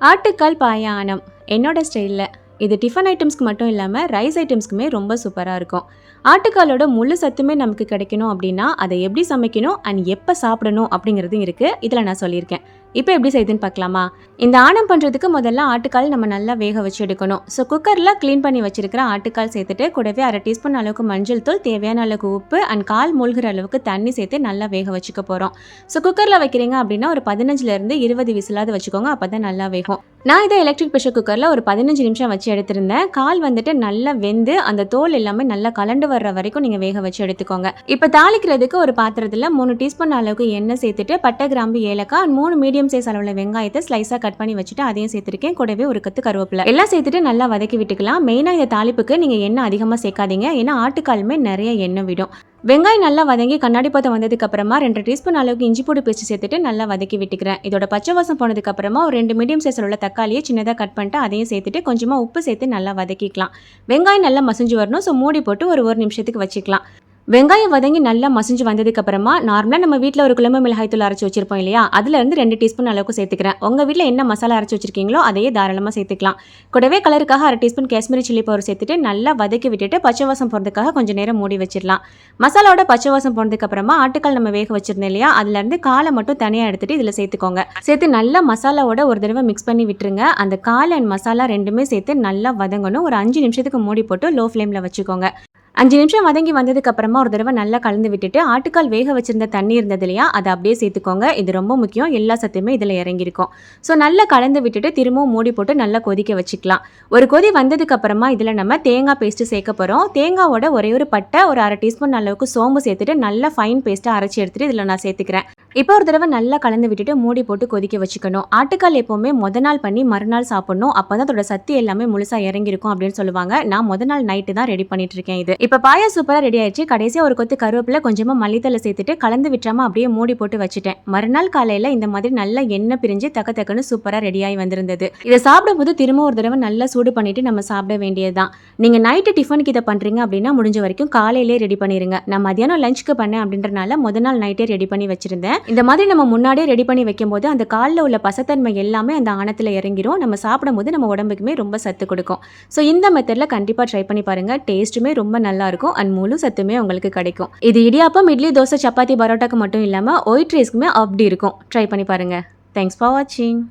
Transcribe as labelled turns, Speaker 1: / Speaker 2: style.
Speaker 1: ஆட்டுக்கால் பாயானம் என்னோட ஸ்டைலில் இது டிஃபன் ஐட்டம்ஸ்க்கு மட்டும் இல்லாமல் ரைஸ் ஐட்டம்ஸ்க்குமே ரொம்ப சூப்பராக இருக்கும். ஆட்டுக்காலோட முழு சத்துமே நமக்கு கிடைக்கணும் அப்படின்னா அதை எப்படி சமைக்கணும் அண்ட் எப்போ சாப்பிடணும் அப்படிங்கிறதும் இருக்குது. இதில் நான் சொல்லியிருக்கேன். இப்போ எப்படி செய்யுதுன்னு பார்க்கலாமா? இந்த ஆணம் பண்ணுறதுக்கு முதல்ல ஆட்டுக்கால் நம்ம நல்லா வேக வச்சு எடுக்கணும். ஸோ குக்கரில் க்ளீன் பண்ணி வச்சிருக்கிற ஆட்டுக்கால் சேர்த்துட்டு கூடவே 1/2 டீஸ்பூன் அளவுக்கு மஞ்சள் தூள், தேவையான அளவுக்கு உப்பு அண்ட் கால் மூழ்கிற அளவுக்கு தண்ணி சேர்த்து நல்லா வேக வச்சுக்க போகிறோம். ஸோ குக்கரில் வைக்கிறீங்க அப்படின்னா ஒரு 15லேருந்து 20 விசிலாவது வச்சுக்கோங்க, அப்போ தான் நல்லா வேகும். நான் இதை எலக்ட்ரிக் ப்ரெஷர் குக்கரில் ஒரு 15 நிமிஷம் வச்சு எடுத்திருந்தேன். கால் வந்துட்டு நல்லா வெந்து அந்த தோல் எல்லாமே நல்லா கலண்டு வர்ற வரைக்கும் நீங்கள் வேக வச்சு எடுத்துக்கோங்க. இப்போ தாளிக்கிறதுக்கு ஒரு பாத்திரத்தில் 3 டீஸ்பூன் அளவுக்கு எண்ணெய் சேர்த்துட்டு பட்டை, கிராம்பு, ஏலக்காய் 3 மீடியம் சைஸ் அளவில் வெங்காயத்தை ஸ்லைஸாக கட் பண்ணி வச்சுட்டு அதையும் சேர்த்துருக்கேன். கூடவே ஒரு கத்து கருவேப்பிலை எல்லாம் சேர்த்துட்டு நல்லா வதக்கி விட்டுக்கலாம். மெயினாக இந்த தாளிப்புக்கு நீங்கள் எண்ணெய் அதிகமாக சேர்க்காதீங்க, ஏன்னா ஆட்டுக்காலுமே நிறைய எண்ணெய் விடும். வெங்காயம் நல்லா வதங்கி கண்ணாடி பதம் வந்ததுக்கு அப்புறமா 2 டீஸ்பூன் அளவுக்கு இஞ்சி பூண்டு பேஸ்ட் சேர்த்துட்டு நல்லா வதக்கி விட்டுக்கிறேன். இதோட பச்சை வாசம் போனதுக்கு அப்புறமா ஒரு 2 மீடியம் சைஸில் உள்ள தக்காளியை சின்னதாக கட் பண்ணிட்டு அதையும் சேர்த்துட்டு கொஞ்சமாக உப்பு சேர்த்து நல்லா வதக்கிக்கலாம். வெங்காயம் நல்லா மசிஞ்சு வரணும். ஸோ மூடி போட்டு ஒரு நிமிஷத்துக்கு வச்சுக்கலாம். வெங்காயம் வதங்கி நல்லா மசிஞ்சு வந்ததுக்கு அப்புறமா நார்மலாக நம்ம வீட்டில் ஒரு குழம்பு மிளகாய் தூள் அரைச்சி வச்சிருப்போம் இல்லையா, அதுலேருந்து 2 டீஸ்பூன் அளவுக்கு சேர்த்துக்கிறேன். உங்கள் வீட்டில் என்ன மசாலா அரைச்சி வச்சிருக்கீங்களோ அதையே தாராளமாக சேர்த்துக்கலாம். கூடவே கலருக்காக 1/2 டீஸ்பூன் காஷ்மீரி சில்லி பவுடர் சேர்த்துட்டு நல்லா வதக்கி விட்டுட்டு பச்சை வாசம் போகிறதுக்காக கொஞ்சம் நேரம் மூடி வச்சிடலாம். மசாலாவோட பச்சை வாசம் போனதுக்கு அப்புறமா ஆட்டுக்கால் நம்ம வேக வச்சிருந்தோம் இல்லையா, அதுலேருந்து காலை மட்டும் தனியாக எடுத்துட்டு இதில் சேர்த்துக்கோங்க. சேர்த்து நல்லா மசாலாவோட ஒரு தடவை மிக்ஸ் பண்ணி விட்டுருங்க. அந்த கால் அண்ட் மசாலா ரெண்டுமே சேர்த்து நல்லா வதங்கணும். ஒரு 5 நிமிஷத்துக்கு மூடி போட்டு லோ ஃப்ளேமில் வச்சுக்கோங்க. 5 நிமிஷம் வதங்கி வந்ததுக்கு அப்புறமா ஒரு தடவை நல்லா கலந்து விட்டுட்டு ஆட்டுக்கால் வேக வச்சிருந்த தண்ணி இருந்தது இல்லையா, அதை அப்படியே சேர்த்துக்கோங்க. இது ரொம்ப முக்கியம், எல்லா சத்துமே இதில் இறங்கியிருக்கும். ஸோ நல்லா கலந்து விட்டுட்டு திரும்பவும் மூடி போட்டு நல்லா கொதிக்க வச்சுக்கலாம். ஒரு கொதி வந்ததுக்கு அப்புறமா இதில் நம்ம தேங்காய் பேஸ்ட்டு சேர்க்க போகிறோம். தேங்காவோட ஒரே ஒரு பட்டை, ஒரு 1/2 டீஸ்பூன் அளவுக்கு சோம்பு சேர்த்துட்டு நல்லா ஃபைன் பேஸ்ட்டாக அரைச்சி எடுத்துட்டு இதில் நான் சேர்த்துக்கிறேன். இப்போ ஒரு தடவை நல்லா கலந்து விட்டுட்டு மூடி போட்டு கொதிக்க வச்சுக்கணும். ஆட்டுக்கால் எப்போவுமே நாள் பண்ணி மறுநாள் சாப்பிடணும், அப்போ தான் அதோட சத்து எல்லாமே முழுசாக இறங்கியிருக்கும் அப்படின்னு சொல்லுவாங்க. நான் நாள் நைட்டு தான் ரெடி பண்ணிட்டு இருக்கேன். இது இப்போ பாயா சூப்பராக ரெடி ஆயிடுச்சு. கடைசியாக ஒரு கொத்து கருவேப்பிலை, கொஞ்சமாக மல்லித்தலை சேர்த்துட்டு கலந்து விட்டுறாம அப்படியே மூடி போட்டு வச்சுட்டேன். மறுநாள் காலையில் இந்த மாதிரி நல்லா எண்ணெய் பிரிஞ்சு தக்கன்னு சூப்பராக ரெடியாகி வந்திருந்தது. இதை சாப்பிடும்போது திரும்ப ஒரு தடவை நல்லா சூடு பண்ணிட்டு நம்ம சாப்பிட வேண்டியதுதான். நீங்கள் நைட்டு டிஃபனுக்கு இதை பண்ணுறீங்க அப்படின்னா முடிஞ்ச வரைக்கும் காலையிலே ரெடி பண்ணிடுங்க. நான் மதியானம் லஞ்சுக்கு பண்ணேன் அப்படின்றனால நாள் நைட்டே ரெடி பண்ணி வச்சிருந்தேன். இந்த மாதிரி நம்ம முன்னாடியே ரெடி பண்ணி வைக்கும் போது அந்த காலில் உள்ள பசத்தன்மை எல்லாமே அந்த ஆணத்தில் இறங்கிரும். நம்ம சாப்பிடும் போது நம்ம உடம்புக்குமே ரொம்ப சத்து கொடுக்கும். ஸோ இந்த மெத்தடில் கண்டிப்பாக ட்ரை பண்ணி பாருங்க. டேஸ்ட்டுமே ரொம்ப நல்லா இருக்கும் அண்ட் முழு சத்துமே உங்களுக்கு கிடைக்கும். இது இடியாப்பம், இட்லி, தோசை, சப்பாத்தி, பரோட்டாக்கு மட்டும் இல்லாமல் ஒயிட் ரைஸ்க்குமே அப்படி இருக்கும். ட்ரை பண்ணி பாருங்க. தேங்க்ஸ் ஃபார் வாட்சிங்.